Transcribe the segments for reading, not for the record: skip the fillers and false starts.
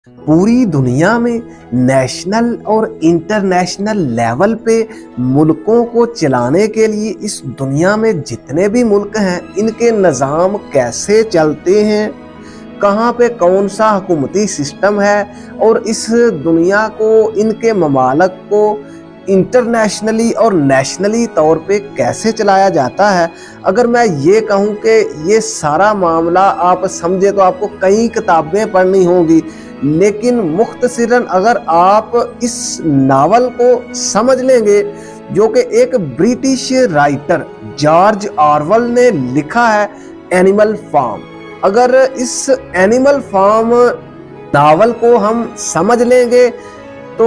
पूरी दुनिया में नेशनल और इंटरनेशनल लेवल पे मुल्कों को चलाने के लिए इस दुनिया में जितने भी मुल्क हैं, इनके निज़ाम कैसे चलते हैं, कहाँ पे कौन सा हुकूमती सिस्टम है और इस दुनिया को, इनके ममालक को इंटरनेशनली और नेशनली तौर पे कैसे चलाया जाता है। अगर मैं ये कहूँ कि ये सारा मामला आप समझे तो आपको कई किताबें पढ़नी होंगी, लेकिन मुख्तसरन अगर आप इस नावल को समझ लेंगे जो कि एक ब्रिटिश राइटर जॉर्ज ऑरवेल ने लिखा है, एनिमल फार्म। अगर इस एनिमल फार्म नावल को हम समझ लेंगे तो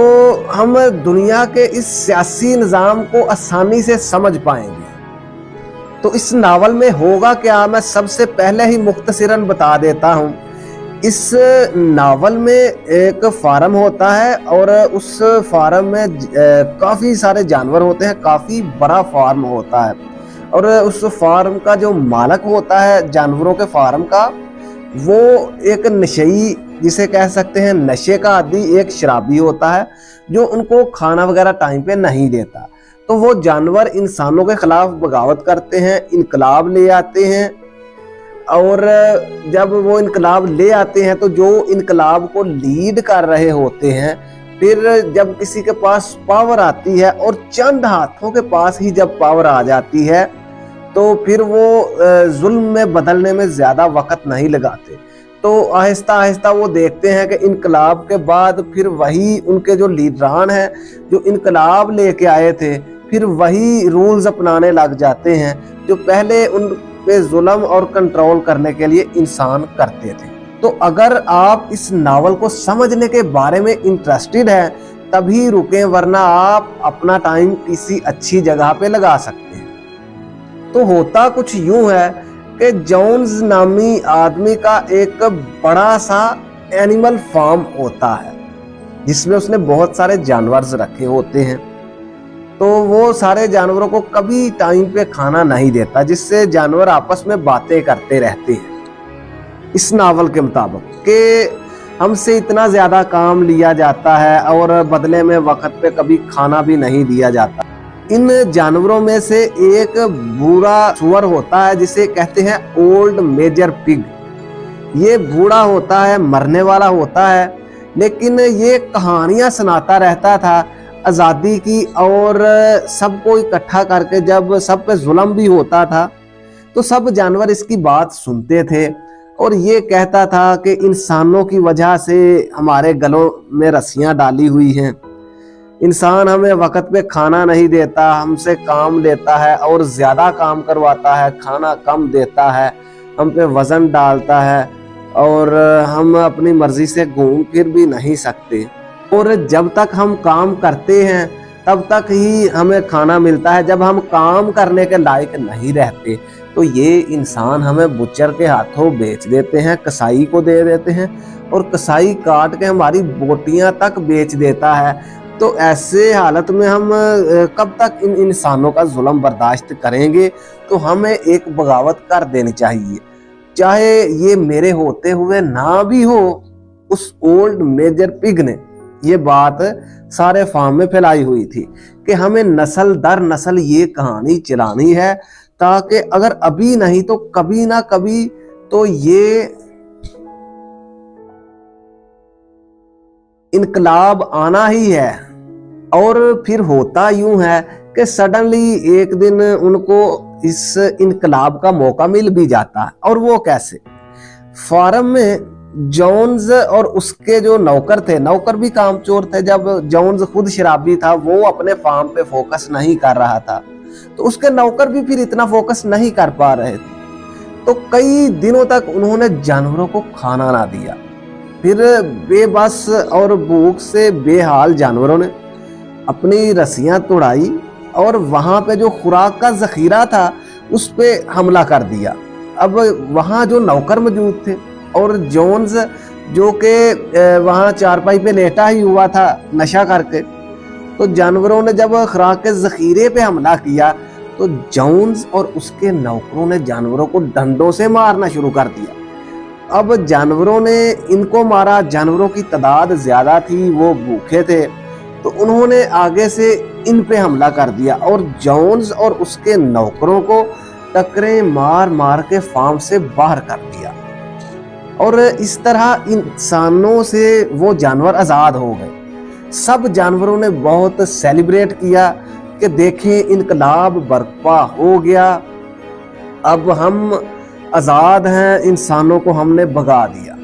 हम दुनिया के इस सियासी निज़ाम को आसानी से समझ पाएंगे। तो इस नावल में होगा क्या, मैं सबसे पहले ही मुख्तसरन बता देता हूँ। इस नावल में एक फार्म होता है और उस फार्म में काफ़ी सारे जानवर होते हैं, काफ़ी बड़ा फार्म होता है और उस फार्म का जो मालिक होता है जानवरों के फार्म का, वो एक नशेई, जिसे कह सकते हैं नशे का आदी, एक शराबी होता है जो उनको खाना वगैरह टाइम पे नहीं देता। तो वो जानवर इंसानों के खिलाफ बगावत करते हैं, इनकलाब ले आते हैं और जब वो इनकलाब ले आते हैं तो जो इनकलाब को लीड कर रहे होते हैं, फिर जब किसी के पास पावर आती है और चंद हाथों के पास ही जब पावर आ जाती है तो फिर वो जुल्म में बदलने में ज़्यादा वक्त नहीं लगाते। तो आहिस्ता आहिस्ता वो देखते हैं कि इनकलाब के बाद फिर वही उनके जो लीडरान हैं जो इनकलाब लेके आए थे, फिर वही रूल्स अपनाने लग जाते हैं जो पहले उन पे जुल्म और कंट्रोल करने के लिए इंसान करते थे। तो अगर आप इस नावल को समझने के बारे में इंटरेस्टेड हैं तभी रुकें, वरना आप अपना टाइम किसी अच्छी जगह पे लगा सकते हैं। तो होता कुछ यूं है कि जोन्स नामी आदमी का एक बड़ा सा एनिमल फार्म होता है जिसमें उसने बहुत सारे जानवर रखे होते हैं। तो वो सारे जानवरों को कभी टाइम पे खाना नहीं देता, जिससे जानवर आपस में बातें करते रहते हैं। इस नावल के मुताबिक कि हमसे इतना ज़्यादा काम लिया जाता है और बदले में वक्त पे कभी खाना भी नहीं दिया जाता। इन जानवरों में से एक बूढ़ा सुअर होता है जिसे कहते हैं ओल्ड मेजर पिग। ये बूढ़ा होता है, मरने वाला होता है, लेकिन ये कहानियां सुनाता रहता था आज़ादी की, और सबको इकट्ठा करके जब सब पे जुल्म भी होता था तो सब जानवर इसकी बात सुनते थे और ये कहता था कि इंसानों की वजह से हमारे गलों में रस्सियां डाली हुई हैं, इंसान हमें वक्त पे खाना नहीं देता, हमसे काम लेता है और ज़्यादा काम करवाता है, खाना कम देता है, हम पे वज़न डालता है और हम अपनी मर्ज़ी से घूम फिर भी नहीं सकते, और जब तक हम काम करते हैं तब तक ही हमें खाना मिलता है, जब हम काम करने के लायक नहीं रहते तो ये इंसान हमें बुचर के हाथों बेच देते हैं, कसाई को दे देते हैं और कसाई काट के हमारी बोटियां तक बेच देता है। तो ऐसे हालत में हम कब तक इन इंसानों का जुल्म बर्दाश्त करेंगे? तो हमें एक बगावत कर देनी चाहिए, चाहे ये मेरे होते हुए ना भी हो। उस ओल्ड मेजर पिग ने ये बात सारे फार्म में फैलाई हुई थी कि हमें नस्ल दर नस्ल ये कहानी चलानी है, ताकि अगर अभी नहीं तो कभी ना कभी तो ये इनकलाब आना ही है। और फिर होता यूं है कि सडनली एक दिन उनको इस इनकलाब का मौका मिल भी जाता है। और वो कैसे? फार्म में जोन्स और उसके जो नौकर थे, नौकर भी कामचोर थे। जब जोन्स खुद शराबी था, वो अपने फार्म पे फोकस नहीं कर रहा था, तो उसके नौकर भी फिर इतना फोकस नहीं कर पा रहे थे। तो कई दिनों तक उन्होंने जानवरों को खाना ना दिया। फिर बेबस और भूख से बेहाल जानवरों ने अपनी रस्सियां तोड़ाई और वहां पे जो खुराक का जखीरा था उस पे हमला कर दिया। अब वहां जो नौकर मौजूद थे और जोन्स जो कि वहां चारपाई पे लेटा ही हुआ था नशा करके, तो जानवरों ने जब खुराक के जखीरे पे हमला किया तो जोन्स और उसके नौकरों ने जानवरों को डंडों से मारना शुरू कर दिया। अब जानवरों ने इनको मारा, जानवरों की तादाद ज्यादा थी, वो भूखे थे, तो उन्होंने आगे से इन पे हमला कर दिया और जोन्स और उसके नौकरों को टकरे मार मार के फार्म से बाहर कर दिया। और इस तरह इंसानों से वो जानवर आज़ाद हो गए। सब जानवरों ने बहुत सेलिब्रेट किया कि देखें इनकलाब बर्पा हो गया, अब हम आज़ाद हैं, इंसानों को हमने भगा दिया।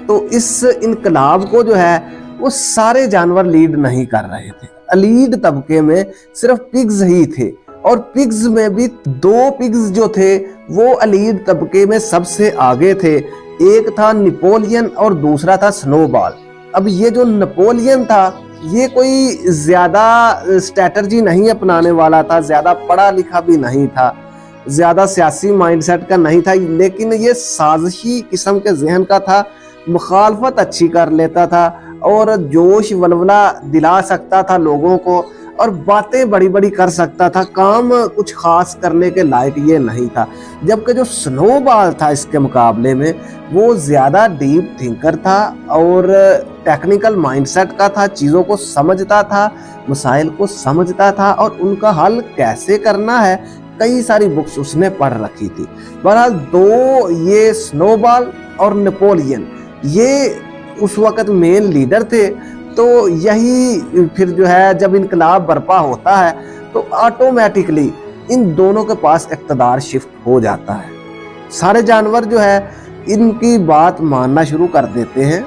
तो इस इनकलाब को जो है वो सारे जानवर लीड नहीं कर रहे थे। लीड तबके में सिर्फ पिग्स ही थे, और पिग्स में भी 2 पिग्स जो थे वो लीड तबके में सबसे आगे थे। एक था नेपोलियन और दूसरा था स्नोबॉल। अब ये जो नेपोलियन था ये कोई ज्यादा स्ट्रैटेजी नहीं अपनाने वाला था, ज्यादा पढ़ा लिखा भी नहीं था, ज्यादा सियासी माइंडसेट का नहीं था, लेकिन ये साजिशी किस्म के जहन का था। मुखालफत अच्छी कर लेता था और जोश वलवला दिला सकता था लोगों को, और बातें बड़ी बड़ी कर सकता था। काम कुछ खास करने के लायक ये नहीं था। जबकि जो स्नोबॉल था इसके मुकाबले में वो ज्यादा डीप थिंकर था और टेक्निकल माइंडसेट का था, चीज़ों को समझता था, मसाइल को समझता था और उनका हल कैसे करना है कई सारी बुक्स उसने पढ़ रखी थी। बहरहाल 2 ये स्नोबॉल और नेपोलियन ये उस वक़्त मेन लीडर थे। तो यही फिर जो है जब इनकलाब बर्पा होता है तो ऑटोमेटिकली इन दोनों के पास इक़्तिदार शिफ्ट हो जाता है। सारे जानवर जो है इनकी बात मानना शुरू कर देते हैं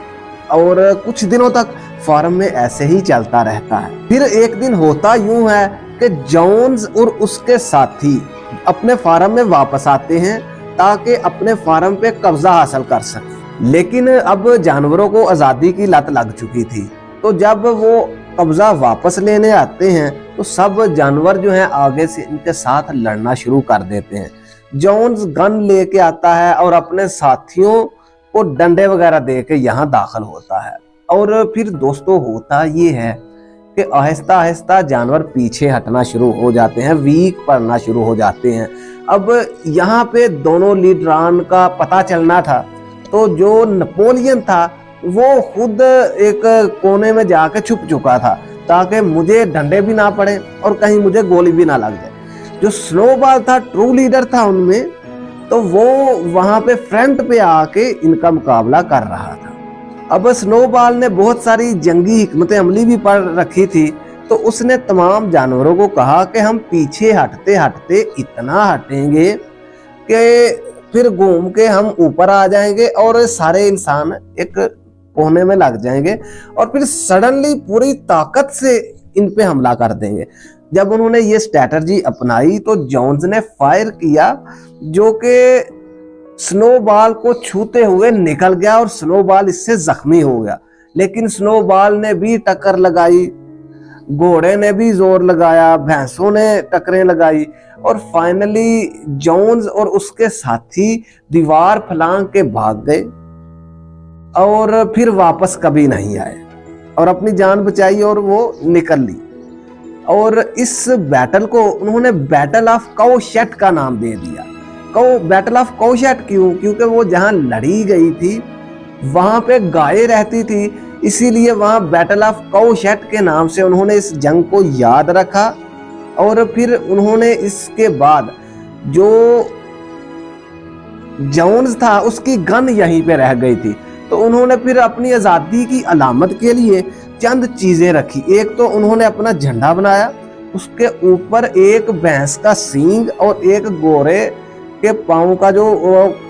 और कुछ दिनों तक फार्म में ऐसे ही चलता रहता है। फिर एक दिन होता यूं है कि जोन्स और उसके साथी अपने फार्म में वापस आते हैं ताकि अपने फार्म पे कब्जा हासिल कर सकें। लेकिन अब जानवरों को आज़ादी की लत लग चुकी थी, तो जब वो कब्जा वापस लेने आते हैं तो सब जानवर जो हैं आगे से इनके साथ लड़ना शुरू कर देते हैं। जोन्स गन लेके आता है और अपने साथियों को डंडे वगैरह दे के यहाँ दाखिल होता है। और फिर दोस्तों होता ये है कि आहिस्ता आहिस्ता जानवर पीछे हटना शुरू हो जाते हैं, वीक पड़ना शुरू हो जाते हैं। अब यहाँ पे दोनों लीडरान का पता चलना था, तो जो नेपोलियन था वो खुद एक कोने में जाके छुप चुका था ताकि मुझे डंडे भी ना पड़े और कहीं मुझे गोली भी ना लग जाए। जो स्नोबॉल था ट्रू लीडर था उनमें, तो वो वहां पे फ्रंट पे आके इनका मुकाबला कर रहा था। अब स्नोबॉल ने बहुत सारी जंगी हिकमत अमली भी पढ़ रखी थी, तो उसने तमाम जानवरों को कहा कि हम पीछे हटते हटते इतना हटेंगे कि फिर घूम के हम ऊपर आ जाएंगे और सारे इंसान एक कोने में लग जाएंगे और फिर सडनली पूरी ताकत से इन पे हमला कर देंगे। जब उन्होंने ये स्ट्रैटेजी अपनाई तो जोन्स ने फायर किया जो कि स्नोबॉल को छूते हुए निकल गया और स्नोबॉल इससे जख्मी हो गया। लेकिन स्नोबॉल ने भी टक्कर लगाई, घोड़े ने भी जोर लगाया, भैंसों ने टक्करें लगाई और फाइनली जोन्स और उसके साथी दीवार फलांग के भाग गए और फिर वापस कभी नहीं आए और अपनी जान बचाई और वो निकल ली। और इस बैटल को उन्होंने बैटल ऑफ काउशेट का नाम दे दिया। बैटल ऑफ काउशेट क्यों? क्योंकि वो जहां लड़ी गई थी वहां पे गायें रहती थी, इसीलिए वहां बैटल ऑफ काउशेट के नाम से उन्होंने इस जंग को याद रखा। और फिर उन्होंने इसके बाद जो जोन्स था उसकी गन यहीं पे रह गई थी, तो उन्होंने फिर अपनी आज़ादी की अलामत के लिए चंद चीजें रखी। एक तो उन्होंने अपना झंडा बनाया, उसके ऊपर एक भैंस का सींग और एक घोड़े के पांव का जो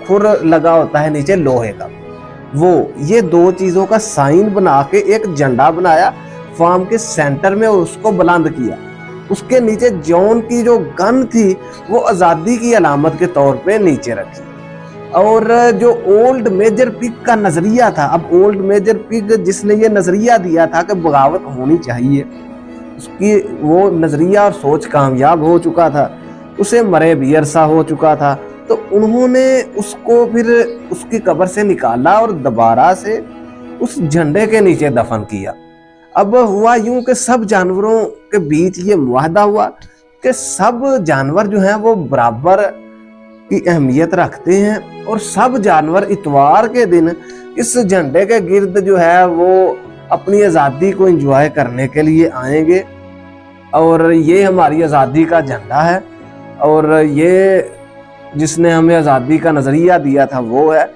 खुर लगा होता है नीचे लोहे का, वो ये 2 चीजों का साइन बना के एक झंडा बनाया फार्म के सेंटर में और उसको बुलंद किया। उसके नीचे जोन की जो गन थी वो आज़ादी की अलामत के तौर पे नीचे रखी। और जो ओल्ड मेजर पिग का नजरिया था, अब ओल्ड मेजर पिग जिसने ये नजरिया दिया था कि बगावत होनी चाहिए, उसकी वो नजरिया और सोच कामयाब हो चुका था, उसे मरे भी अरसा हो चुका था, तो उन्होंने उसको फिर उसकी कब्र से निकाला और दोबारा से उस झंडे के नीचे दफन किया। अब हुआ यूं कि सब जानवरों के बीच ये मुआहदा हुआ कि सब जानवर जो हैं वो बराबर की अहमियत रखते हैं और सब जानवर इतवार के दिन इस झंडे के गिर्द जो है वो अपनी आज़ादी को एंजॉय करने के लिए आएंगे। और ये हमारी आज़ादी का झंडा है और ये जिसने हमें आज़ादी का नज़रिया दिया था वो है,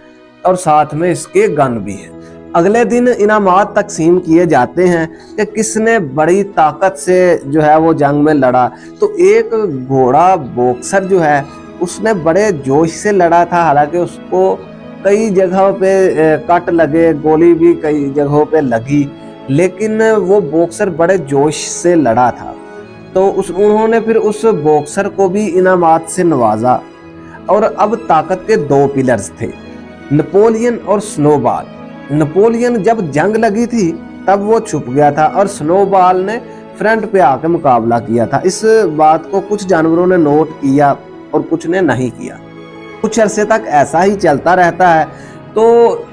और साथ में इसके गन भी है। अगले दिन इनामात तकसीम किए जाते हैं कि किसने बड़ी ताकत से जो है वो जंग में लड़ा। तो एक घोड़ा बॉक्सर जो है उसने बड़े जोश से लड़ा था, हालांकि उसको कई जगहों पे कट लगे, गोली भी कई जगहों पे लगी, लेकिन वो बॉक्सर बड़े जोश से लड़ा था। तो उन्होंने फिर उस बॉक्सर को भी इनामात से नवाजा। और अब ताकत के दो पिलर्स थे, नेपोलियन और स्नोबॉल। नेपोलियन जब जंग लगी थी तब वो छुप गया था और स्नोबॉल ने फ्रंट पे आके मुकाबला किया था। इस बात को कुछ जानवरों ने नोट किया और कुछ ने नहीं किया। कुछ अरसे तक ऐसा ही चलता रहता है। तो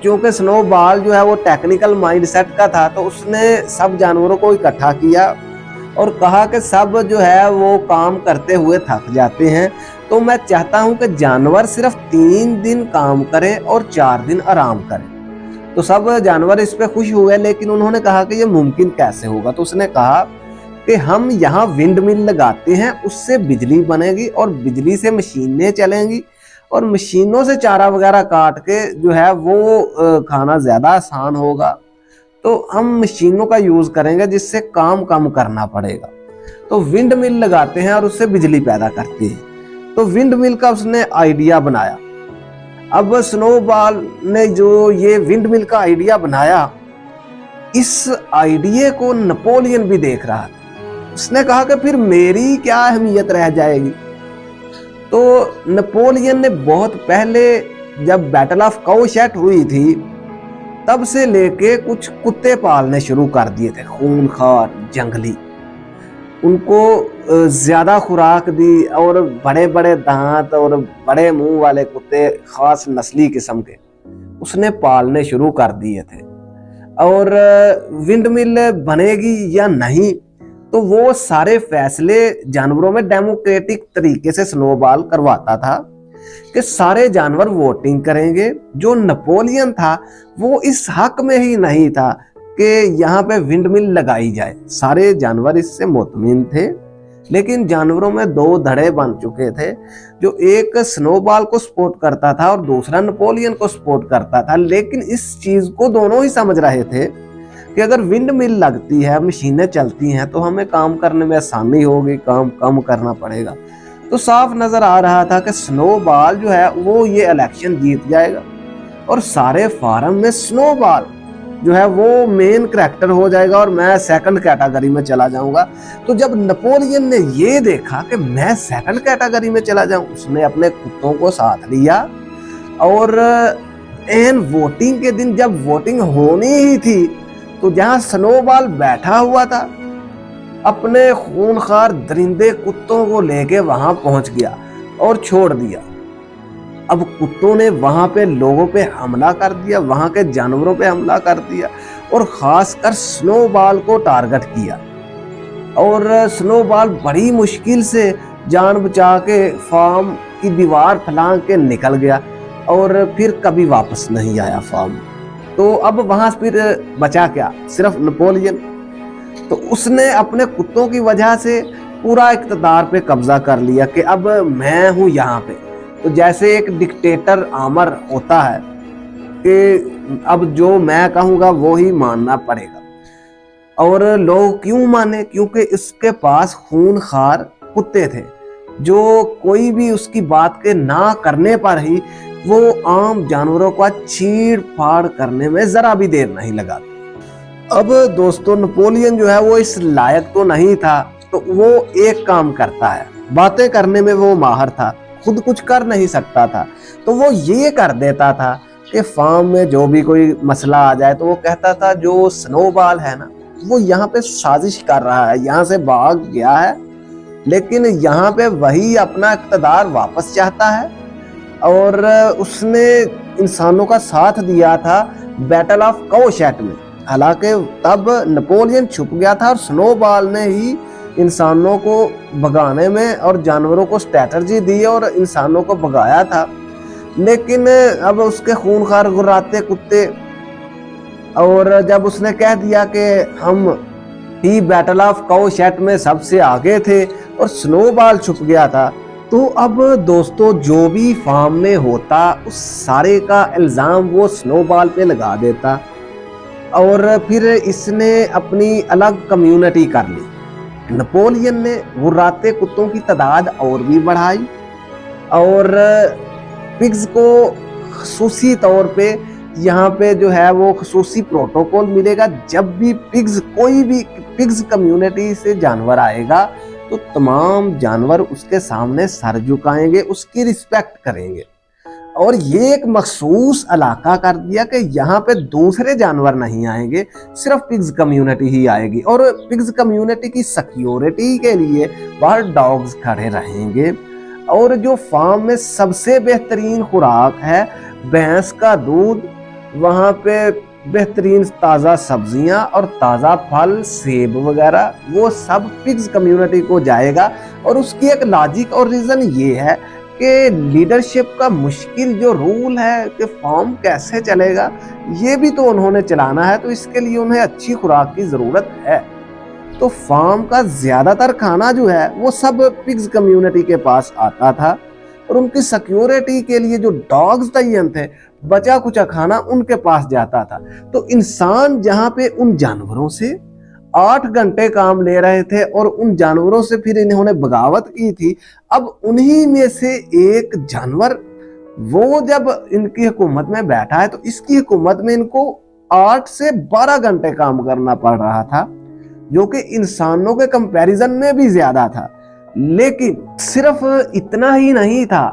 क्योंकि स्नोबॉल जो है वो टेक्निकल माइंडसेट का था, तो उसने सब जानवरों को इकट्ठा किया और कहा कि सब जो है वो काम करते हुए थक जाते हैं, तो मैं चाहता हूं कि जानवर सिर्फ 3 दिन काम करें और 4 दिन आराम करें। तो सब जानवर इस पे खुश हुए, लेकिन उन्होंने कहा कि ये मुमकिन कैसे होगा। तो उसने कहा कि हम यहाँ विंड मिल लगाते हैं, उससे बिजली बनेगी और बिजली से मशीनें चलेंगी और मशीनों से चारा वगैरह काट के जो है वो खाना ज्यादा आसान होगा। तो हम मशीनों का यूज करेंगे जिससे काम कम करना पड़ेगा। तो विंड मिल लगाते हैं और उससे बिजली पैदा करते हैं। तो विंड मिल का उसने आइडिया बनाया। अब स्नोबॉल ने जो ये विंड मिल का आइडिया बनाया, इस आइडिया को नेपोलियन भी देख रहा था। उसने कहा कि फिर मेरी क्या अहमियत रह जाएगी। तो नेपोलियन ने बहुत पहले जब बैटल ऑफ काउशेट हुई थी तब से लेके कुछ कुत्ते पालने शुरू कर दिए थे, खूनखार जंगली। उनको ज्यादा खुराक दी और बड़े बड़े दांत और बड़े मुंह वाले कुत्ते, खास नस्ली किस्म के, उसने पालने शुरू कर दिए थे। और विंड मिल बनेगी या नहीं, तो वो सारे फैसले जानवरों में डेमोक्रेटिक तरीके से स्नोबॉल करवाता था कि सारे जानवर वोटिंग करेंगे। जो नेपोलियन था वो इस हक में ही नहीं था कि यहाँ पे विंड मिल लगाई जाए। सारे जानवर इससे मुतमिन थे, लेकिन जानवरों में 2 धड़े बन चुके थे। जो एक स्नोबॉल को सपोर्ट करता था और दूसरा नेपोलियन को सपोर्ट करता था। लेकिन इस चीज को दोनों ही समझ रहे थे कि अगर विंड मिल लगती है, मशीनें चलती हैं, तो हमें काम करने में आसानी होगी, काम कम करना पड़ेगा। तो साफ नजर आ रहा था कि स्नोबॉल जो है वो ये इलेक्शन जीत जाएगा और सारे फार्म में स्नोबॉल जो है वो मेन करैक्टर हो जाएगा और मैं सेकंड कैटेगरी में चला जाऊंगा। तो जब नेपोलियन ने ये देखा कि मैं सेकंड कैटेगरी में चला जाऊं, उसने अपने कुत्तों को साथ लिया और एन वोटिंग के दिन जब वोटिंग होनी ही थी, तो जहां स्नोबॉल बैठा हुआ था, अपने खूनखार दरिंदे कुत्तों को लेके वहां पहुंच गया और छोड़ दिया। अब कुत्तों ने वहां पे लोगों पे हमला कर दिया, वहां के जानवरों पे हमला कर दिया और खासकर स्नोबॉल को टारगेट किया। और स्नोबॉल बड़ी मुश्किल से जान बचा के फार्म की दीवार फलांग के निकल गया और फिर कभी वापस नहीं आया फार्म। तो अब वहां फिर बचा क्या, सिर्फ नेपोलियन। तो उसने अपने कुत्तों की वजह से पूरा इक़्तिदार पे कब्जा कर लिया कि अब मैं हूं यहाँ पे। तो जैसे एक डिक्टेटर आमर होता है कि अब जो मैं कहूँगा वो ही मानना पड़ेगा। और लोग क्यों माने, क्योंकि इसके पास खूनखार कुत्ते थे जो कोई भी उसकी बात के ना करने पर ही वो आम जानवरों का चीड़ फाड़ करने में जरा भी देर नहीं लगा। अब दोस्तों नेपोलियन जो है वो इस लायक तो नहीं था, तो वो एक काम करता है, बातें करने में वो माहिर था, खुद कुछ कर नहीं सकता था। तो वो ये कर देता था कि फार्म में जो भी कोई मसला आ जाए तो वो कहता था जो स्नोबॉल है ना, वो यहाँ पे साजिश कर रहा है, यहाँ से भाग गया है, लेकिन यहाँ पे वही अपना इक़्तिदार वापस चाहता है। और उसने इंसानों का साथ दिया था बैटल ऑफ काउशेट में। हालांकि तब नेपोलियन छुप गया था और स्नोबॉल ने ही इंसानों को भगाने में और जानवरों को स्ट्रैटेजी दी और इंसानों को भगाया था। लेकिन अब उसके खूंखार गुर्राते कुत्ते, और जब उसने कह दिया कि हम ही बैटल ऑफ काऊ शेट में सबसे आगे थे और स्नोबॉल छुप गया था, तो अब दोस्तों जो भी फार्म में होता उस सारे का इल्जाम वो स्नोबॉल पे लगा देता, और फिर इसने अपनी अलग कम्युनिटी कर ली। नेपोलियन ने गुर्राते कुत्तों की तादाद और भी बढ़ाई और पिग्स को खसूसी तौर पे यहाँ पे जो है वो खसूसी प्रोटोकॉल मिलेगा। जब भी कोई भी पिग्स कम्युनिटी से जानवर आएगा तो तमाम जानवर उसके सामने सर झुकाएंगे, उसकी रिस्पेक्ट करेंगे। और ये एक मखसूस इलाका कर दिया कि यहाँ पे दूसरे जानवर नहीं आएंगे, सिर्फ पिग्स कम्युनिटी ही आएगी। और पिग्स कम्युनिटी की सिक्योरिटी के लिए बाहर डॉग्स खड़े रहेंगे। और जो फार्म में सबसे बेहतरीन खुराक है भैंस का दूध, वहाँ पे बेहतरीन ताज़ा सब्जियां और ताज़ा फल, सेब वगैरह, वो सब पिग्स कम्युनिटी को जाएगा। और उसकी एक लॉजिक और रीज़न ये है कि लीडरशिप का मुश्किल जो रूल है कि फार्म कैसे चलेगा, ये भी तो उन्होंने चलाना है, तो इसके लिए उन्हें अच्छी खुराक की ज़रूरत है। तो फार्म का ज़्यादातर खाना जो है वो सब पिग्स कम्युनिटी के पास आता था और उनकी सिक्योरिटी के लिए जो डॉग्स तैयन थे, बचा कुचा खाना उनके पास जाता था। तो इंसान जहाँ पे उन जानवरों से 8 घंटे काम ले रहे थे और उन जानवरों से फिर इन्होंने बगावत की थी, अब उन्हीं में से एक जानवर वो जब इनकी हुकूमत में बैठा है तो इसकी हुकूमत में इनको 8 से 12 घंटे काम करना पड़ रहा था, जो कि इंसानों के कंपैरिजन में भी ज्यादा था। लेकिन सिर्फ इतना ही नहीं था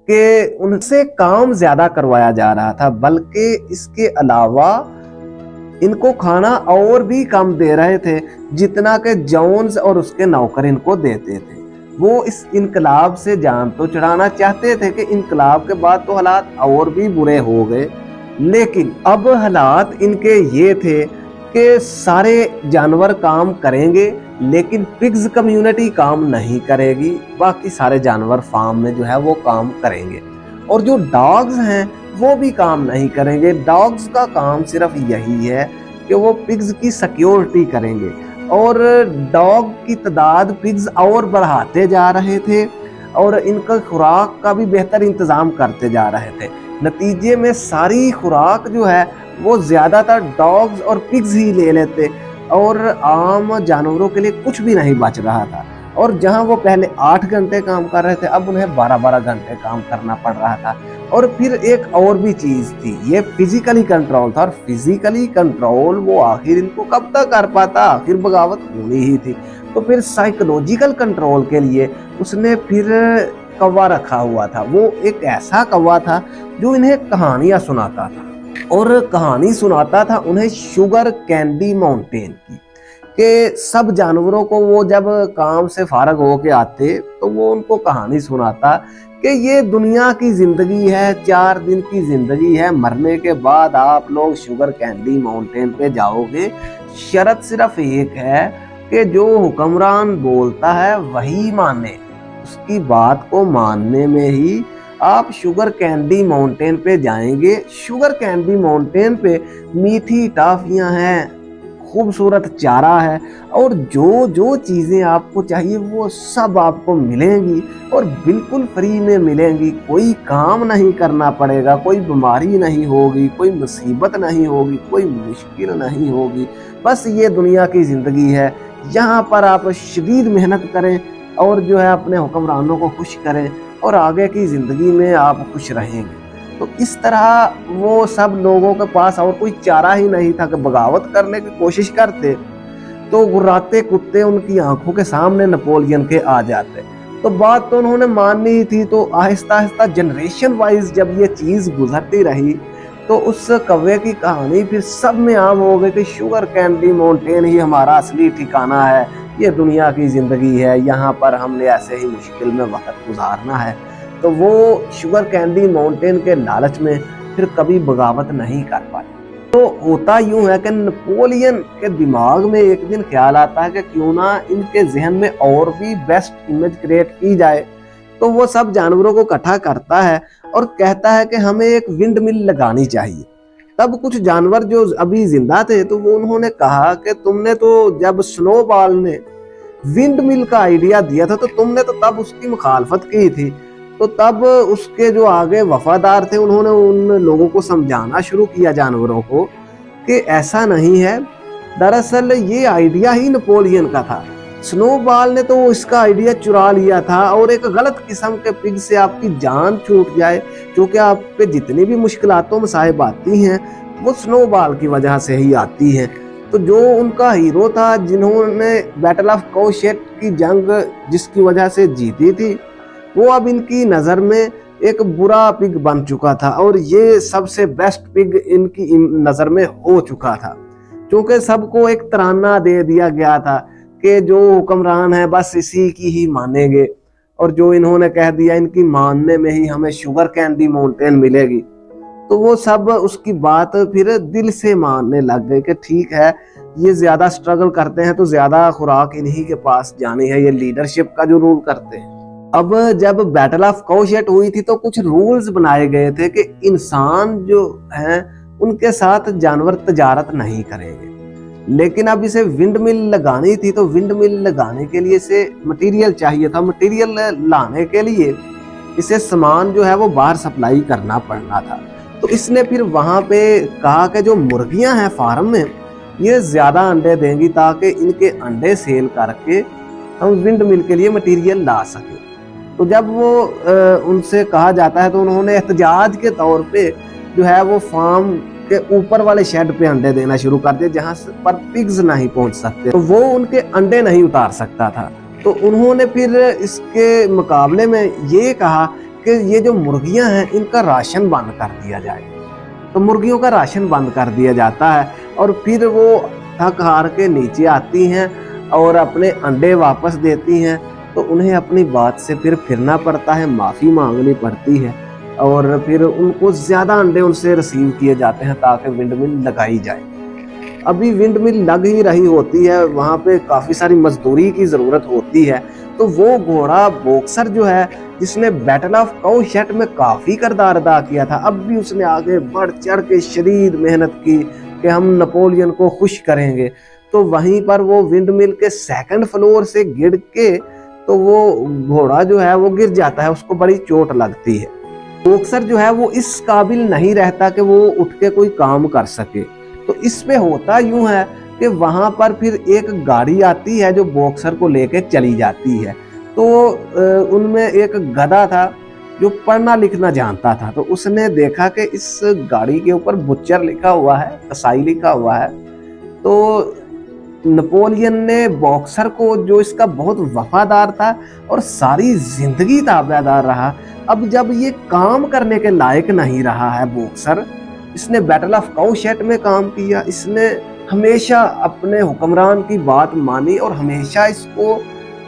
कि उनसे काम ज्यादा करवाया जा रहा था, बल्कि इसके अलावा इनको खाना और भी कम दे रहे थे जितना कि जोन्स और उसके नौकर इनको देते थे। वो इस इनकलाब से जान तो छुड़ाना चाहते थे कि इनकलाब के बाद तो हालात और भी बुरे हो गए, लेकिन अब हालात इनके ये थे कि सारे जानवर काम करेंगे लेकिन पिग्स कम्युनिटी काम नहीं करेगी, बाकी सारे जानवर फार्म में जो है वो काम करेंगे। और जो डॉग्स हैं वो भी काम नहीं करेंगे। डॉग्स का काम सिर्फ यही है कि वो पिग्स की सिक्योरिटी करेंगे। और डॉग की तादाद पिग्स और बढ़ाते जा रहे थे और इनका खुराक का भी बेहतर इंतजाम करते जा रहे थे। नतीजे में सारी खुराक जो है वो ज्यादातर डॉग्स और पिग्स ही ले लेते और आम जानवरों के लिए कुछ भी नहीं बच रहा था। और जहां वो पहले 8 घंटे काम कर रहे थे, अब उन्हें 12-12 घंटे काम करना पड़ रहा था। और फिर एक और भी चीज थी, ये फिजिकली कंट्रोल था। और फिजिकली कंट्रोल वो आखिर इनको कब तक कर पाता, आखिर बगावत होनी ही थी। तो फिर साइकोलॉजिकल कंट्रोल के लिए उसने फिर कौवा रखा हुआ था। वो एक ऐसा कौवा था जो इन्हें कहानियां सुनाता था, और कहानी सुनाता था उन्हें शुगर कैंडी माउंटेन की, कि सब जानवरों को वो जब काम से फारग होके आते तो वो उनको कहानी सुनाता कि ये दुनिया की जिंदगी है, 4 दिन की जिंदगी है, मरने के बाद आप लोग शुगर कैंडी माउंटेन पे जाओगे। शर्त सिर्फ एक है कि जो हुक्मरान बोलता है वही माने, उसकी बात को मानने में ही आप शुगर कैंडी माउंटेन पे जाएंगे। शुगर कैंडी माउंटेन पे मीठी टॉफियां हैं, खूबसूरत चारा है, और जो जो चीज़ें आपको चाहिए वो सब आपको मिलेंगी और बिल्कुल फ्री में मिलेंगी। कोई काम नहीं करना पड़ेगा, कोई बीमारी नहीं होगी, कोई मुसीबत नहीं होगी, कोई मुश्किल नहीं होगी। बस ये दुनिया की ज़िंदगी है, यहाँ पर आप शदीद मेहनत करें और जो है अपने हुक्मरानों को खुश करें और आगे की ज़िंदगी में आप खुश रहेंगे। तो इस तरह वो सब लोगों के पास और कोई चारा ही नहीं था कि बगावत करने की कोशिश करते तो गुर्राते कुत्ते उनकी आंखों के सामने नेपोलियन के आ जाते। तो बात तो उन्होंने माननी ही थी। तो आहिस्ता आहिस्ता जनरेशन वाइज जब ये चीज़ गुजरती रही तो उस कौवे की कहानी फिर सब में आम हो गई कि शुगर कैंडी माउंटेन ही हमारा असली ठिकाना है, ये दुनिया की ज़िंदगी है, यहाँ पर हमने ऐसे ही मुश्किल में वक्त गुजारना है। तो वो शुगर कैंडी माउंटेन के लालच में फिर कभी बगावत नहीं कर पाए। तो होता यूं है कि नेपोलियन के दिमाग में एक दिन ख्याल आता है कि क्यों ना इनके जहन में और भी बेस्ट इमेज क्रिएट की जाए। तो वो सब जानवरों को इकट्ठा करता है और कहता है कि हमें एक विंड मिल लगानी चाहिए। तब कुछ जानवर जो अभी जिंदा थे तो वो उन्होंने कहा कि तुमने तो जब स्नोबॉल ने विंड मिल का आइडिया दिया था तो तुमने तो तब उसकी मुखालफत की थी। तो तब उसके जो आगे वफादार थे उन्होंने उन लोगों को समझाना शुरू किया जानवरों को कि ऐसा नहीं है, दरअसल ये आइडिया ही नेपोलियन का था। स्नोबॉल ने तो इसका आइडिया चुरा लिया था और एक गलत किस्म के पिग से आपकी जान छूट जाए, क्योंकि आप पे जितनी भी मुश्किलातों मसाइब आती हैं वो स्नोबॉल की वजह से ही आती हैं। तो जो उनका हीरो था, जिन्होंने बैटल ऑफ कौशेट की जंग जिसकी वजह से जीती थी, वो अब इनकी नज़र में एक बुरा पिग बन चुका था और ये सबसे बेस्ट पिग इनकी नज़र में हो चुका था, क्योंकि सबको एक तराना दे दिया गया था कि जो हुक्मरान है बस इसी की ही मानेंगे, और जो इन्होंने कह दिया इनकी मानने में ही हमें शुगर कैंडी माउंटेन मिलेगी। तो वो सब उसकी बात फिर दिल से मानने लग गए कि ठीक है, ये ज्यादा स्ट्रगल करते हैं तो ज्यादा खुराक इन्हीं के पास जानी है, ये लीडरशिप का जो रूल करते हैं। अब जब बैटल ऑफ कौशेट हुई थी तो कुछ रूल्स बनाए गए थे कि इंसान जो हैं उनके साथ जानवर तजारत नहीं करेंगे, लेकिन अब इसे विंड मिल लगानी थी तो विंड मिल लगाने के लिए इसे मटेरियल चाहिए था। मटेरियल लाने के लिए इसे सामान जो है वो बाहर सप्लाई करना पड़ना था। तो इसने फिर वहां पे कहा कि जो मुर्गियां हैं फार्म में ये ज्यादा अंडे देंगी ताकि इनके अंडे सेल करके हम विंड मिल के लिए मटेरियल ला सके। तो जब वो उनसे कहा जाता है तो उन्होंने एहतजाज के तौर पे जो है वो फार्म के ऊपर वाले शेड पे अंडे देना शुरू कर दिए, जहां पर पिग्स नहीं पहुंच सकते, तो वो उनके अंडे नहीं उतार सकता था। तो उन्होंने फिर इसके मुकाबले में ये कहा कि ये जो मुर्गियां हैं इनका राशन बंद कर दिया जाए। तो मुर्गियों का राशन बंद कर दिया जाता है और फिर वो थक हार के नीचे आती हैं और अपने अंडे वापस देती हैं। तो उन्हें अपनी बात से फिर फिरना पड़ता है, माफ़ी मांगनी पड़ती है और फिर उनको ज़्यादा अंडे उनसे रिसीव किए जाते हैं ताकि विंड मिल लगाई जाए। अभी विंड मिल लग ही रही होती है, वहाँ पे काफ़ी सारी मजदूरी की ज़रूरत होती है। तो वो घोड़ा बॉक्सर जो है जिसने बैटल ऑफ कौशेट में काफ़ी किरदार अदा किया था, अब भी उसने आगे बढ़ चढ़ के शदीद मेहनत की कि हम नेपोलियन को खुश करेंगे। तो वहीं पर वो विंड मिल के सेकंड फ्लोर से गिर के तो वो घोड़ा जो है वो गिर जाता है, उसको बड़ी चोट लगती है। बॉक्सर जो है वो इस काबिल नहीं रहता कि वो उठ के कोई काम कर सके। तो इस पे होता यूं है कि वहां पर फिर एक गाड़ी आती है जो बॉक्सर को लेके चली जाती है। तो उनमें एक गधा था जो पढ़ना लिखना जानता था, तो उसने देखा कि इस गाड़ी के ऊपर बुच्चर लिखा हुआ है, कसाई लिखा हुआ है। तो नेपोलियन ने बॉक्सर को, जो इसका बहुत वफादार था और सारी जिंदगी ताबेदार रहा, अब जब ये काम करने के लायक नहीं रहा है बॉक्सर, इसने बैटल ऑफ कौशेट में काम किया, इसने हमेशा अपने हुक्मरान की बात मानी और हमेशा इसको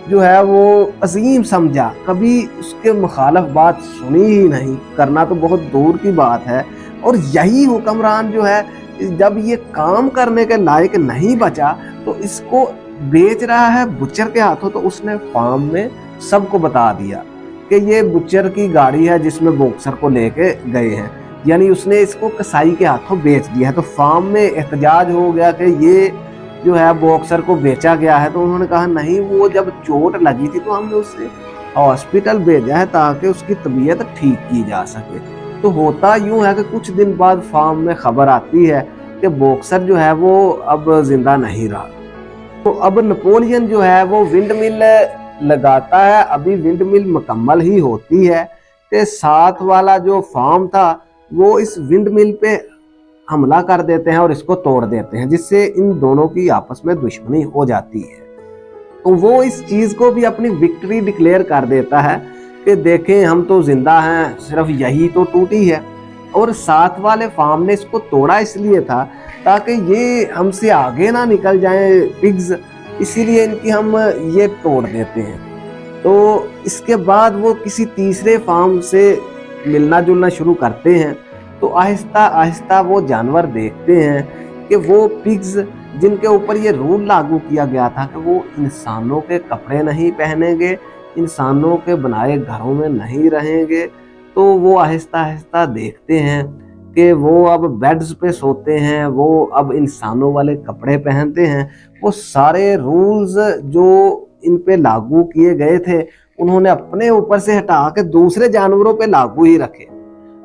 जो है वो अजीम समझा, कभी उसके मुखालफ बात सुनी ही नहीं, करना तो बहुत दूर की बात है। और यही हुक्मरान जो है जब ये काम करने के लायक नहीं बचा तो इसको बेच रहा है बुच्चर के हाथों। तो उसने फार्म में सबको बता दिया कि ये बुच्चर की गाड़ी है जिसमें बॉक्सर को लेके गए हैं, यानी उसने इसको कसाई के हाथों बेच दिया है। तो फार्म में एहतजाज हो गया कि ये जो है बॉक्सर को बेचा गया है। तो उन्होंने कहा नहीं, वो जब चोट लगी थी तो हमने उसे हॉस्पिटल भेजा है ताकि उसकी तबीयत ठीक की जा सके। तो होता यूं है कि कुछ दिन बाद फार्म में खबर आती है कि बॉक्सर जो है वो अब जिंदा नहीं रहा। तो अब नेपोलियन जो है वो विंड मिल लगाता है। अभी विंड मिल मुकम्मल ही होती है कि साथ वाला जो फार्म था वो इस विंड मिल पे हमला कर देते हैं और इसको तोड़ देते हैं, जिससे इन दोनों की आपस में दुश्मनी हो जाती है। तो वो इस चीज को भी अपनी विक्ट्री डिक्लेयर कर देता है कि देखें हम तो जिंदा हैं, सिर्फ यही तो टूटी है। और साथ वाले फार्म ने इसको तोड़ा इसलिए था ताकि ये हमसे आगे ना निकल जाएं पिग्स, इसीलिए इनकी हम ये तोड़ देते हैं। तो इसके बाद वो किसी तीसरे फार्म से मिलना जुलना शुरू करते हैं तो आहिस्ता आहिस्ता वो जानवर देखते हैं कि वो पिग्स जिनके ऊपर ये रूल लागू किया गया था कि वो इंसानों के कपड़े नहीं पहनेंगे, इंसानों के बनाए घरों में नहीं रहेंगे, तो वो आहिस्ता आहिस्ता देखते हैं कि वो अब बेड्स पे सोते हैं, वो अब इंसानों वाले कपड़े पहनते हैं। वो सारे रूल्स जो इन पे लागू किए गए थे उन्होंने अपने ऊपर से हटा के दूसरे जानवरों पे लागू ही रखे,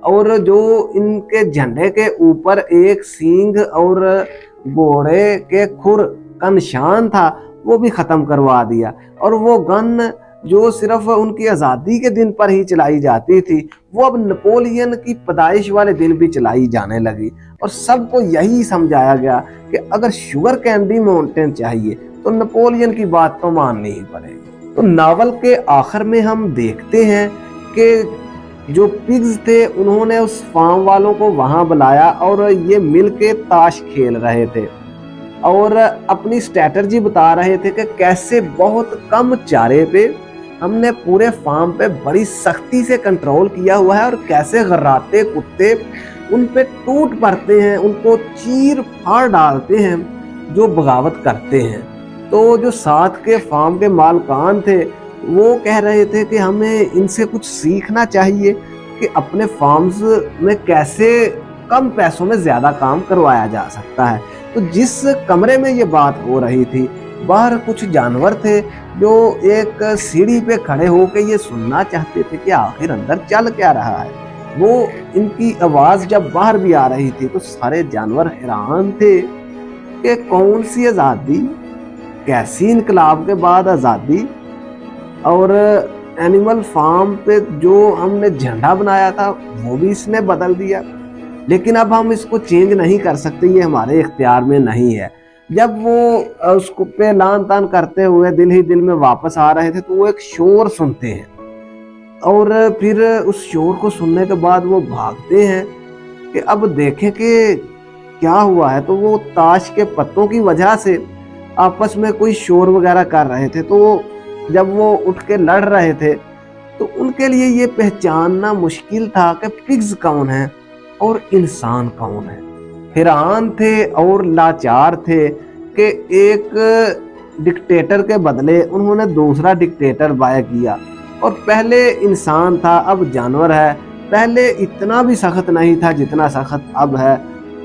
और जो इनके झंडे के ऊपर एक सींग और घोड़े के खुर का निशान था वो भी खत्म करवा दिया। और वो गन जो सिर्फ उनकी आज़ादी के दिन पर ही चलाई जाती थी वो अब नेपोलियन की पैदाइश वाले दिन भी चलाई जाने लगी। और सबको यही समझाया गया कि अगर शुगर कैंडी माउंटेन चाहिए तो नेपोलियन की बात तो माननी ही पड़ेगी। तो नावल के आखिर में हम देखते हैं कि जो पिग्स थे उन्होंने उस फार्म वालों को वहां बुलाया और ये मिल के ताश खेल रहे थे और अपनी स्ट्रैटेजी बता रहे थे कि कैसे बहुत कम चारे पे हमने पूरे फार्म पे बड़ी सख्ती से कंट्रोल किया हुआ है और कैसे गर्राते कुत्ते उन पे टूट पड़ते हैं, उनको चीर फाड़ डालते हैं जो बगावत करते हैं। तो जो साथ के फार्म के मालकान थे वो कह रहे थे कि हमें इनसे कुछ सीखना चाहिए कि अपने फार्म्स में कैसे कम पैसों में ज़्यादा काम करवाया जा सकता है। तो जिस कमरे में ये बात हो रही थी बाहर कुछ जानवर थे जो एक सीढ़ी पे खड़े होकर ये सुनना चाहते थे कि आखिर अंदर चल क्या रहा है। वो इनकी आवाज़ जब बाहर भी आ रही थी तो सारे जानवर हैरान थे कि कौन सी आज़ादी, कैसी इनकलाब के बाद आज़ादी, और एनिमल फार्म पे जो हमने झंडा बनाया था वो भी इसने बदल दिया, लेकिन अब हम इसको चेंज नहीं कर सकते, ये हमारे इख्तियार में नहीं है। जब वो उसको पे लान तान करते हुए दिल ही दिल में वापस आ रहे थे तो वो एक शोर सुनते हैं और फिर उस शोर को सुनने के बाद वो भागते हैं कि अब देखें कि क्या हुआ है। तो वो ताश के पत्तों की वजह से आपस में कोई शोर वगैरह कर रहे थे, तो जब वो उठ के लड़ रहे थे तो उनके लिए ये पहचानना मुश्किल था कि पिग्स कौन है और इंसान कौन है। हैरान थे और लाचार थे कि एक डिक्टेटर के बदले उन्होंने दूसरा डिक्टेटर बाय किया, और पहले इंसान था अब जानवर है, पहले इतना भी सख्त नहीं था जितना सख्त अब है।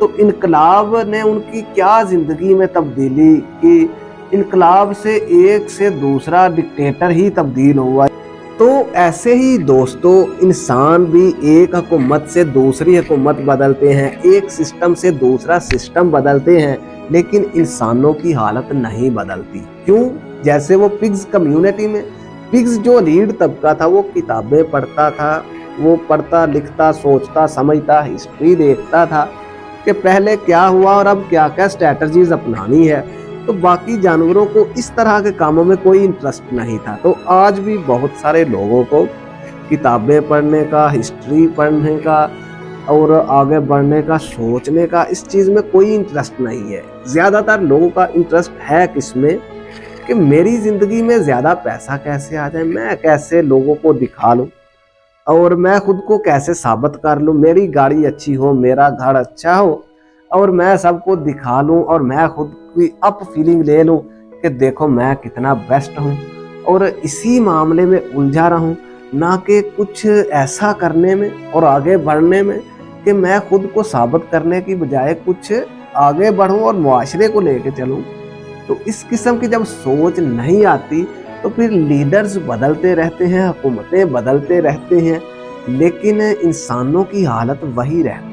तो इनकलाब ने उनकी क्या ज़िंदगी में तब्दीली की, इनकलाब से एक से दूसरा डिक्टेटर ही तब्दील हुआ। तो ऐसे ही दोस्तों इंसान भी एक हुकूमत से दूसरी हुकूमत बदलते हैं, एक सिस्टम से दूसरा सिस्टम बदलते हैं, लेकिन इंसानों की हालत नहीं बदलती। क्यों? जैसे वो पिग्स कम्युनिटी में पिग्स जो लीड तबका था वो किताबें पढ़ता था, वो पढ़ता लिखता सोचता समझता हिस्ट्री देखता था कि पहले क्या हुआ और अब क्या क्या स्ट्रैटेजीज अपनानी है। तो बाकी जानवरों को इस तरह के कामों में कोई इंटरेस्ट नहीं था। तो आज भी बहुत सारे लोगों को किताबें पढ़ने का, हिस्ट्री पढ़ने का और आगे बढ़ने का, सोचने का, इस चीज़ में कोई इंटरेस्ट नहीं है। ज़्यादातर लोगों का इंटरेस्ट है किस में कि मेरी ज़िंदगी में ज़्यादा पैसा कैसे आ जाए, मैं कैसे लोगों को दिखा लूँ और मैं खुद को कैसे साबित कर लूँ, मेरी गाड़ी अच्छी हो, मेरा घर अच्छा हो और मैं सबको दिखा लूँ और मैं खुद की अप फीलिंग ले लूँ कि देखो मैं कितना बेस्ट हूँ, और इसी मामले में उलझा रहूँ, ना कि कुछ ऐसा करने में और आगे बढ़ने में कि मैं खुद को साबित करने की बजाय कुछ आगे बढ़ूँ और मुआशरे को लेके चलूँ। तो इस किस्म की जब सोच नहीं आती तो फिर लीडर्स बदलते रहते हैं, हुकूमतें बदलते रहते हैं, लेकिन इंसानों की हालत वही रहती है।